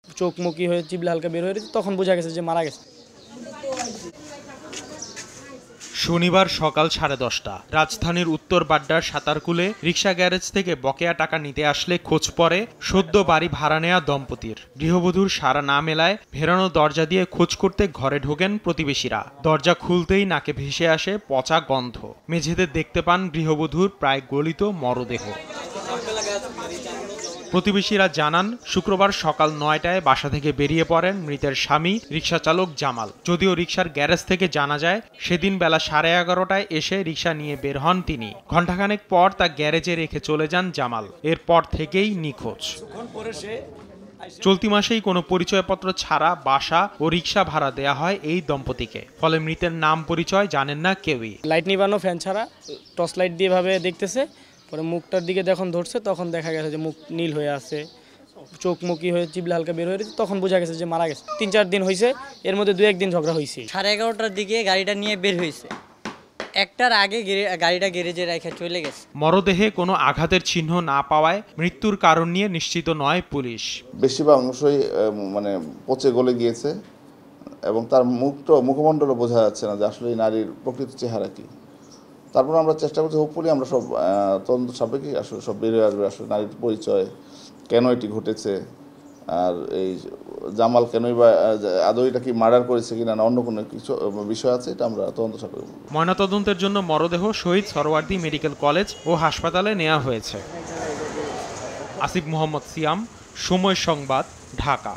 চোখ মুখি হয়ে চিবলা হালকা বের হয়ে তখন বোঝা গেছে যে মারা গেছে। শনিবার সকাল 10:30 রাজধানীর উত্তর বাড্ডার সাতারকুলে রিকশা গ্যারেজ থেকে বকেয়া টাকা নিতে আসলে খোঁজ পড়ে সদ্য বাড়ি ভাড়া নেয়া দম্পতির। গৃহবধূর সাড়া না মেলায় ভেরানো দরজা দিয়ে খোঁজ করতে ঘরে ঢোকেন প্রতিবেশীরা। দরজা খুলতেই নাকে ভেসে আসে পচা গন্ধ। মেঝেতে দেখতে পান গৃহবধূর প্রায় গলিত মরদেহ। প্রতিবেশীরা জানান, শুক্রবার সকাল 9টায় বাসা থেকে বেরিয়ে পড়েন মৃতের স্বামী রিকশা চালক জামাল। যদিও রিকশার গ্যারেজ থেকে জানা যায় সেদিন বেলা 11:30টায় এসে রিকশা নিয়ে বের হন তিনি। ঘণ্টাখানেক পর তা গ্যারেজে রেখে চলে যান জামাল। এরপর থেকেই নিখোঁজ। চলতি মাসেই কোনো পরিচয়পত্র ছাড়া বাসা ও রিকশা ভাড়া দেয়া হয় এই দম্পতিকে। ফলে মৃতের নাম পরিচয় জানেন না কেউই। লাইট নিবানো, ফ্যান ছাড়া টর্চ লাইট দিয়ে ভাবে দেখতেছে। পরে মুখটার দিকে যখন ধরছে তখন দেখা গেছে যে মুখ নীল হয়ে আছে, চোখ মুখি হয়ে চিবলা হালকা বের হয়ে তখন বোঝা গেছে যে মারা গেছে। 3-4 দিন হয়েছে, এর মধ্যে 2-1 দিন ঝগড়া হয়েছে। 11:30টার দিকে গাড়িটা নিয়ে বের হয়েছে, একটার আগে গাড়িটা গ্যারেজে রেখে চলে গেছে। মরদেহে কোনো আঘাতের চিহ্ন না পাওয়ায় মৃত্যুর কারণ নিয়ে নিশ্চিত নয় পুলিশ। বেশিরভাগ অংশই পচে গলে গিয়েছে এবং তার মুখমণ্ডলও বোঝা যাচ্ছে না যে আসলে এই নারীর প্রকৃত চেহারা কি। তারপর আমরা চেষ্টা করছি, হোপফুলি আমরা সব তদন্ত সাপেক্ষে আসলে সব বেরিয়ে আসবে, আসলে নারীর পরিচয়, কেন এটি ঘটেছে, আর এই জামাল কেনই বা আদৌ এটা কি মার্ডার করেছে কিনা না অন্য কোনো কিছু বিষয় আছে, এটা আমরা তদন্ত সাপেক্ষে। ময়নাতদন্তের জন্য মরদেহ শহীদ সরওয়ার্দী মেডিকেল কলেজ ও হাসপাতালে নেওয়া হয়েছে। আসিফ মোহাম্মদ সিয়াম, সময় সংবাদ, ঢাকা।